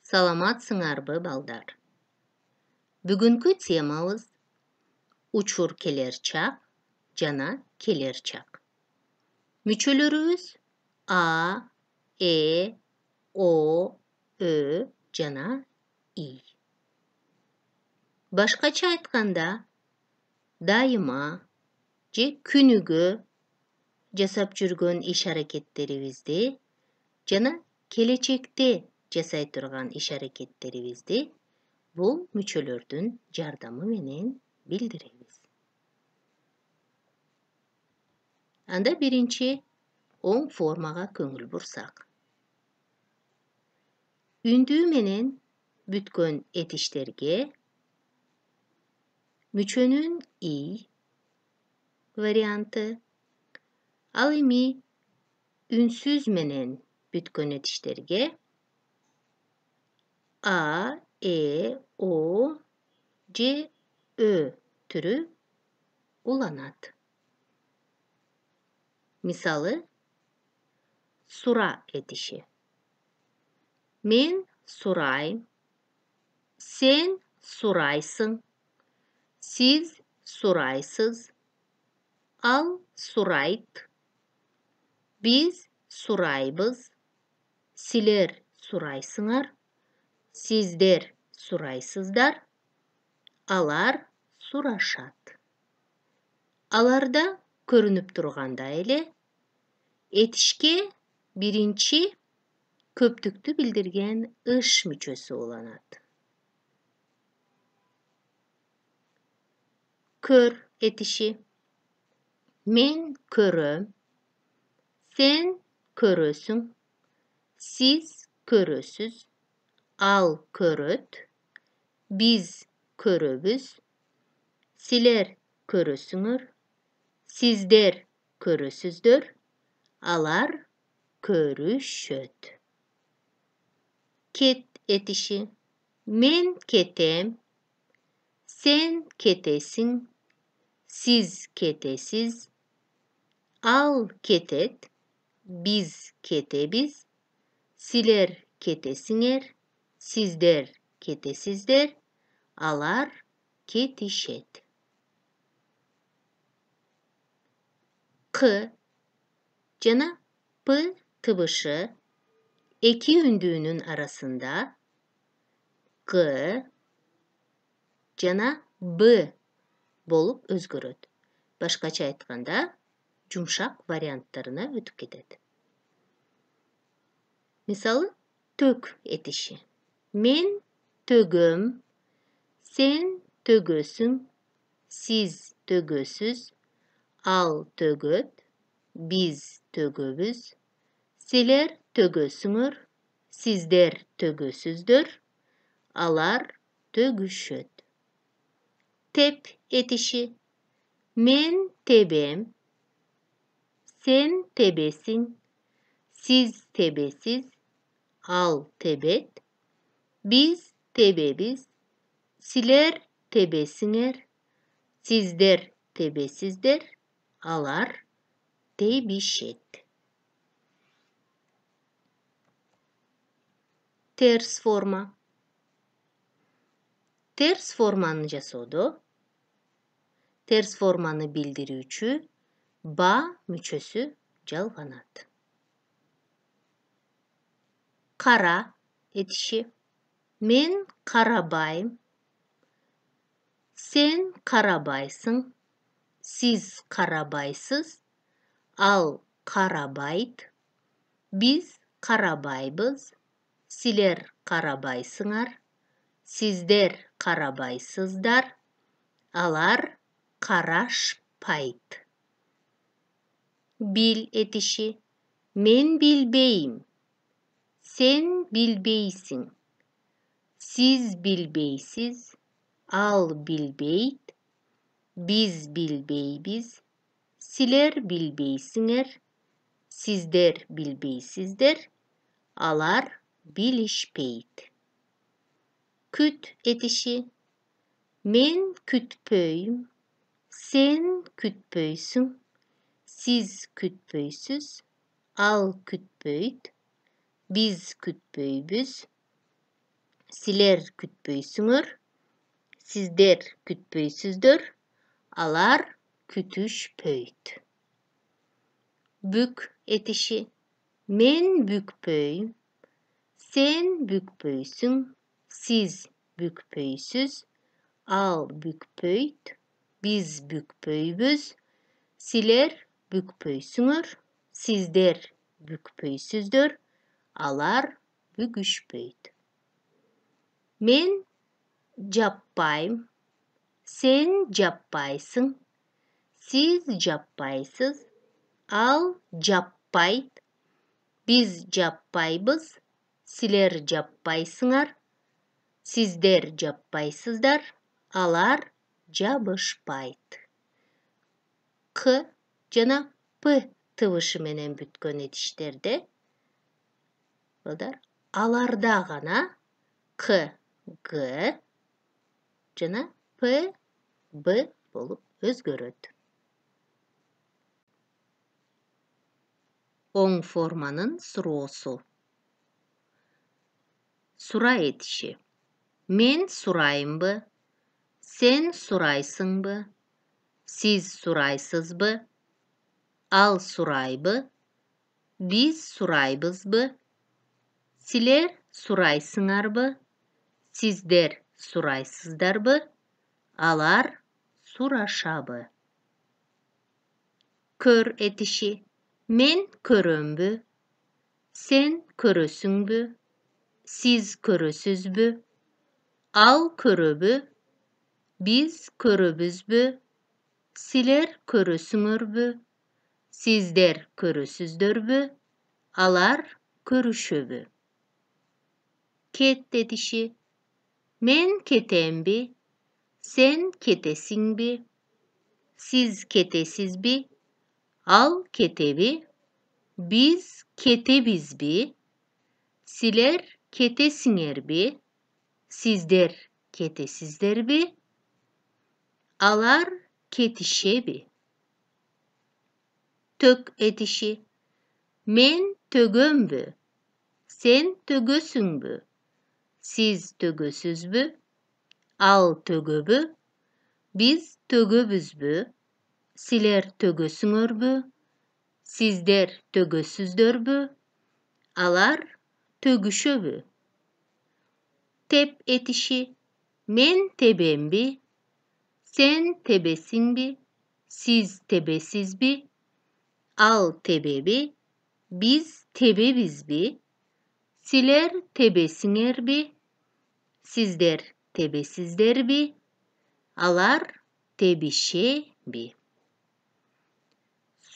Саламатсыңарбы, балдар? Бүгүнкү темабыз учур келер чак жана келер чак. Мүчөлөрүбүз А, Э, О, Ö жана И. Башкача айтканда, дайыма же күнүгө жасап жүргөн иш-аракеттерибизди жана келечекте жасай турган иш-аракеттерибизди бул мүчөлөрдүн жардамы менен билдиребиз. Анда биринчи оң формага көңүл бурсак. Үндүү менен бүткөн этиштерге мүчөнүн И варианты, ал эми үнсүз менен бүткөн этиштерге А, Э, О же Ö түрү уланат. Мисалы, сура этиши. Мен сурайм, сен сурайсың, сиз сурайсыз, ал сурайт, биз сурайбыз, силер сурайсыңар, сиздер сурайсыздар, алар сурашат. Аларда көрүнүп тургандай эле этишке биринчи көптүктү билдирген ыш мүчөсү уланат. Көр этиши. Мен көрөм, сен көрөсүң, сиз көрөсүз, ал көрөт, биз көрөбүз, силер көрөсүңөр, сиздер көрөсүздөр, алар көрүшөт. Кет этиши. Мен кетем, сен кетесиң, сиз кетесиз, ал кетет, биз кетебиз, силер кетесиңер, сиздер кетесиздер, алар кетишет. К жана П тыбышы эки үндүүнүн арасында Г жана Б болуп өзгөрөт. Башкача айтканда, жумшак варианттарына өтүп кетет. Мисалы, төк этиши. Мен төгөм, сен төгөсүң, сиз төгөсүз, ал төгөт, биз төгөбүз, силер төгөсүңөр, сиздер төгөсүздөр, алар төгүшөт. Теп этиши. Мен тебем, сен тебесиң, сиз тебесиз, ал тебет, биз тебебиз, силер тебесиңер, сиздер тебесиздер, алар тебишет. Терс форма. Терс форманы жасоодо терс форманы билдирүүчү ба мүчөсү жалганат. Кара этиши. Мен карабайм, сен карабайсың, сиз карабайсыз, ал карабайт, биз карабайбыз, силер карабайсыңар, сиздер карабайсыздар, алар карашпайт. Бил этиши. Мен билбейм, сен билбейсиң, сиз билбейсиз, ал билбейт, биз билбейбиз, силер билбейсиңер, сиздер билбейсиздер, алар билишпейт. Күт этиши. Мен күтпөйм, сен күтпөйсүң, сиз күтпөйсүз, ал күтпөйт, биз күтпөйбүз, Силер күтпөйсүңөр. Сиздер күтпөйсүздөр. Алар күтүшпөйт. Бүк этиши. Мен бүкпөйм. Sen бүкпөйсүң. Siz бүкпөйсүз. Ал бүкпөйт. Biz бүкпөйбүз. Силер бүкпөйсүңөр. Сиздер бүкпөйсүздөр. Алар бүгүшпөйт. Мен жаппайм. Sen жаппайсың. Siz жаппайсыз. Ал жаппайт. Biz жаппайбыз. Силер жаппайсыңар. Сиздер жаппайсыздар. Алар жабышпайт. К жана П тыбышы менен бүткөн этиштерде аларда гана К, Г жана П, Б болуп өзгөрөт. Оң форманын суроосу. Сура этиши. Мен сурайымбы? Sen сурайсыңбы? Siz сурайсызбы? Ал сурайбы? Biz сурайбызбы? Силер сурайсыңарбы? Сиздер сурайсыздарбы? Алар сурашабы? Көр этиши. Мен көрөмбү? Sen көрөсүңбү? Siz көрөсүзбү? Ал көрөбү? Biz көрөбүзбү? Силер көрөсүңөрбү? Сиздер көрөсүздөрбү? Алар көрүшөбү? Кет этиши. Мен кетемби? Sen кетесиңби? Siz кетесизби? Ал кетеби? Biz кетебизби? Силер кетесиңерби? Сиздер кетесиздерби? Алар кетишеби? Тök этиши. Мен төгөмбү? Sen төгөсүңбү? Siz төгөсүзбү? Ал төгөбү? Biz төгөбүзбү? Силер төгөсүңөрбү? Сиздер төгөсүздөрбү? Алар төгүшөбү? Теп этиши. Мен тебемби? Sen тебесиңби? Siz тебесизби? Ал тебеби? Biz тебебизби? Силер тебесиңерби? Сиздер тебесиздерби? Алар тебишеби?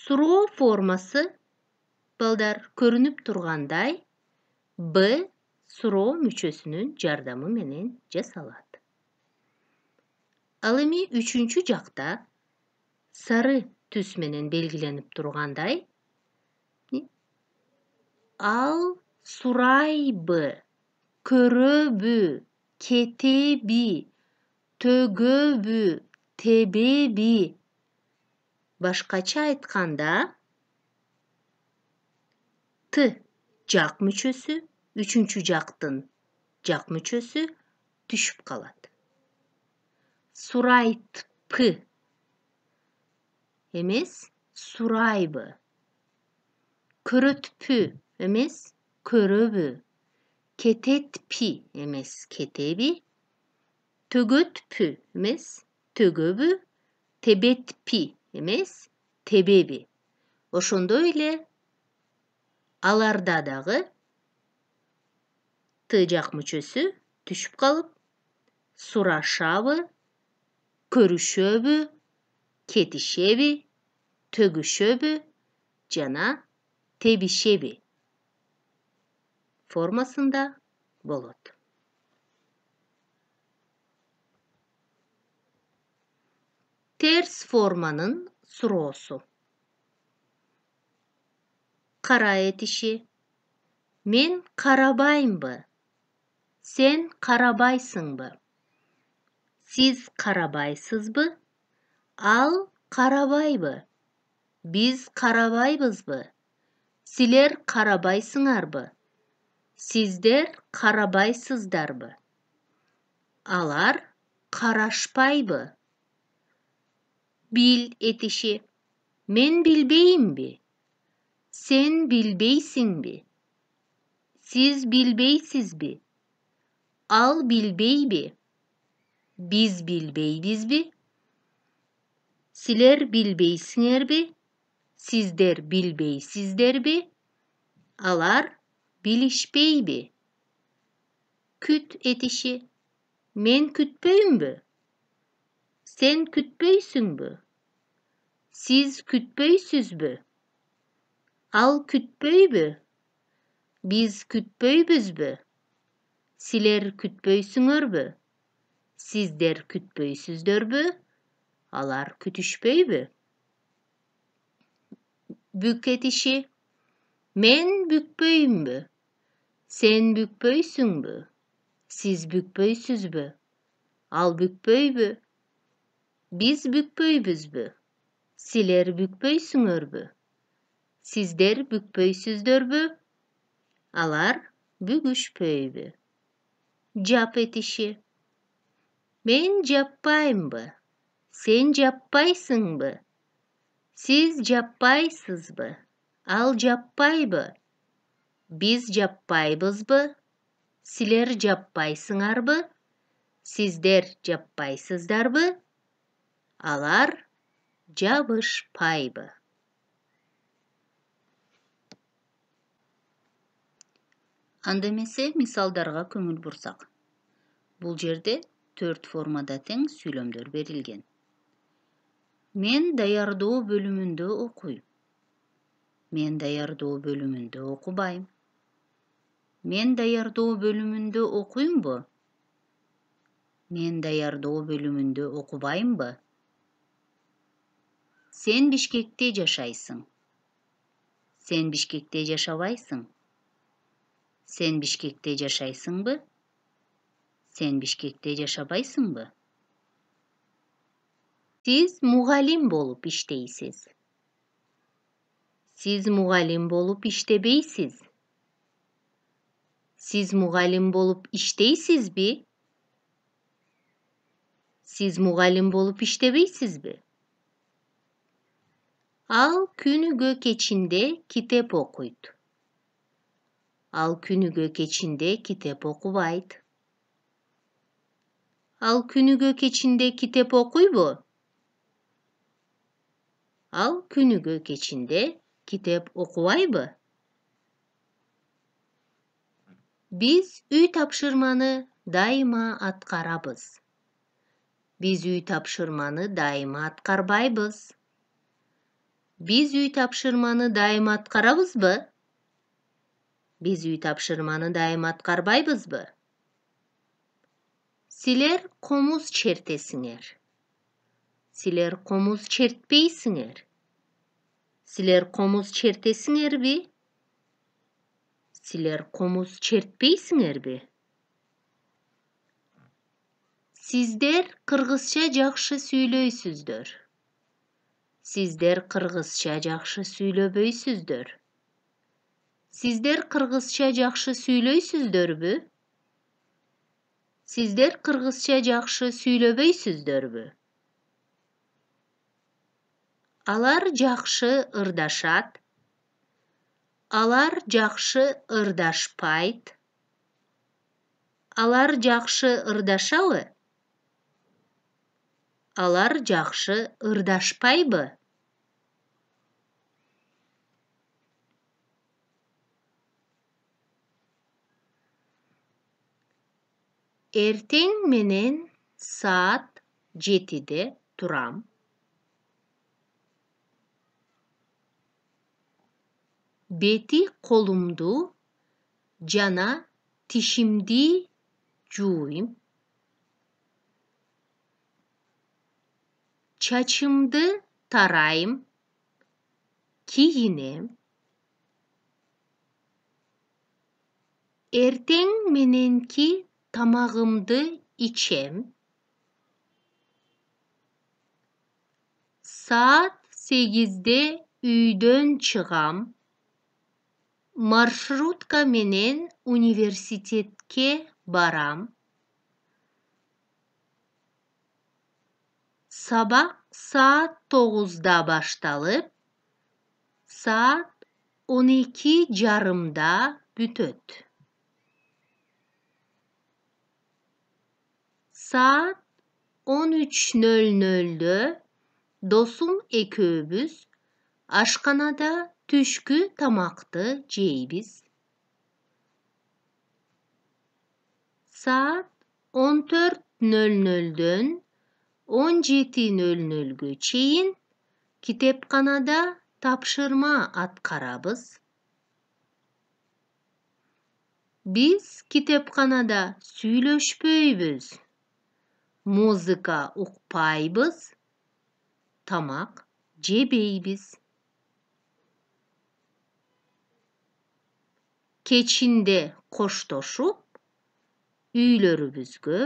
Суроо формасы көрүнүп тургандай Б суроо мүчөсүнүн жардамы менен жасалат. Ал эми үчүнчү жакта сары түс менен белгиленип тургандай ал сурайбы, көрөбү, кетеби, төгөбү, тебеби. Башкача айтканда Т жак мүчөсү, үчүнчү жактын жак мүчөсү түшүп калат. Сурайтпы эмес, сурайбы. Көрөтпү эмес, көрөбү. Кететпи эмес, кетеби. Төгөтпү эмес, төгөбү. Тебетпи эмес, тебеби. Ошондой эле аларда дагы Т жак мүчөсү түшүп калып, сурашабы, көрүшөбү, кетишеби, төгүшөбү жана тебишеби формасында болот. Терс форманын суроосу. Кара этиши. Мен карабаймбы? Sen карабайсыңбы? Siz карабайсызбы? Ал карабайбы? Biz карабайбызбы? Силер карабайсыңарбы? Сиздер карабайсыздарбы? Алар карашпайбы? Bil etişi. Men bilbeyimbi. Sen bilbeysinbi. Siz bilbeysizbi. Al bilbeybi. Biz bilbeybizbi. Siler bilbeysinerbi. Sizder bilbeysizderbi. Alar bilişbeybi. Küt etişi. Men kütbeyimbi. Sen kütbeysünbü. Siz kütbeysizbü. Al kütbeybü. Biz kütbeybizbü. Siler kütbeysüngörbü. Sizder kütbeysizдөrbү. Alar kütüşbeybü. Büк etişi. Men bükbeyimbi. Sen bükbeysüngbü. Siz bükbeysizbü. Al bükbeybü. Biz bükbeybizbü. Siler bükbeysüngörbü. Sizder bükbeysizдөrbү. Alar бүгүшпөйбү. Жап etişi. Men jappaymбы. Sen jappaysыңбы. Siz jappaysызбы. Ал жаппайбы. Biz japпайбызбы. Силер жаппайсыңарбы. Сиздер жаппайсыздарбы. Алар жабышпайбы. Анда эмесе мисалдарга көңүл бурсак. Бул жерде 4 формада тең сүйлөмдөр берилген. Мен даярдоо бөлүмүндө окуйм. Мен даярдоо бөлүмүндө окубайм. Мен даярдоо бөлүмүндө окуймбу? Мен даярдоо бөлүмүндө окубаймбы? Сен Бишкекте жашайсың. Сен Бишкекте жашабайсың. Sen Bişkek'te yaşaysınbı? Sen Bişkek'te yaşabaysınbı? Siz muğalim bolup işteysiz. Siz muğalim bolup iştebeysiz. Siz muğalim bolup işteysizbi? Siz muğalim bolup iştebeysizbi? Al күнүгө кечинде китеп окуйт. Ал күнүгө кечинде китеп окубайт. Ал күнүгө кечинде китеп окуйбу? Ал күнүгө кечинде kitap okubайбы? Biz үй тапшырманы дайыма аткарабыз. Biz үй тапшырманы дайыма аткарбайбыз. Biz үй тапшырманы дайыма аткарабызбы? Biz үй тапшырманы дайыма аткарбайбызбы? Силер комуз чертесиңер. Силер комуз чертпейсиңер. Силер комуз чертесиңерби? Силер комуз чертпейсиңерби? Сиздер кыргызча жакшы сүйлөйсүздөр. Сиздер кыргызча жакшы сүйлөбөйсүздөр. Сиздер кыргызча жакшы сүйлөйсүздөрбү? Сиздер кыргызча жакшы сүйлөбөйсүздөрбү? Алар жакшы ырдашат. Алар жакшы ырдашпайт. Алар жакшы ырдашабы? Алар жакшы ырдашпайбы? Эртең менен саат 7-де турам. Бети колумду жана тишимди жууйм. Чачымды тарайм. Кийинем. Эртең мененки тамагымды ичем. Saat 8'de үйдөн чыгам. Маршрутка менен университетке барам. Sabah saat 9'da başlalıp saat 12:30'da bütöt. Saat 13:00'de dosum ekөөбүз ашканада түшкү тамакты жейбиз. Saat 14:00'дөн 17:00'гө чейин китепканада тапшырма аткарабыз. Биз китепканада сүйлөшпөйбүз, музыка укпайбыз, тамак жебейбиз. Кечинде коштошуп, үйлөрүбүзгө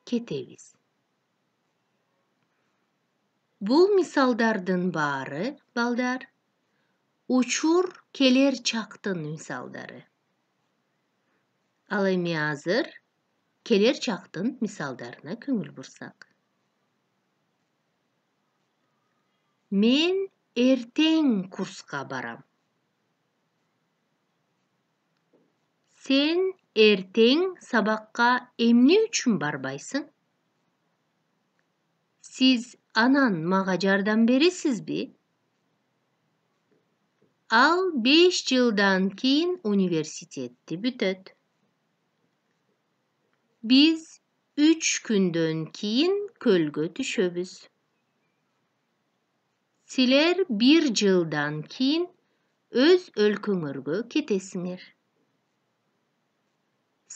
кетебиз. Бул мисалдардын баары, балдар, учур келер чактын мисалдары. Ал эми азыр келер чактын мисалдарына көңүл бурсак. Мен эртең курска барам. Сен эртең сабакка эмне үчүн барбайсың? Сиз анан мага жардам бересизби? Ал 5 жылдан кийин университетти бүтөт. Биз 3 күндөн кийин көлгө түшөбүз. Силер 1 жылдан кийин өз өлкөңөргө кетесиңер.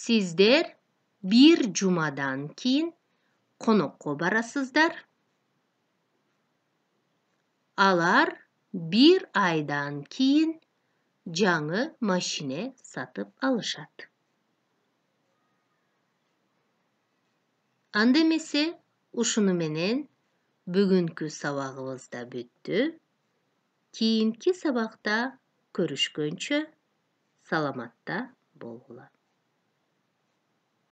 Сиздер 1 жумадан кийин конокко барасыздар. Алар 1 айдан кийин жаңы машине сатып алышат. Анда эмесе, ушуну менен бүгүнкү сабагыбыз да бүттү. Кийинки сабакта көрүшкөнчө саламатта болгула.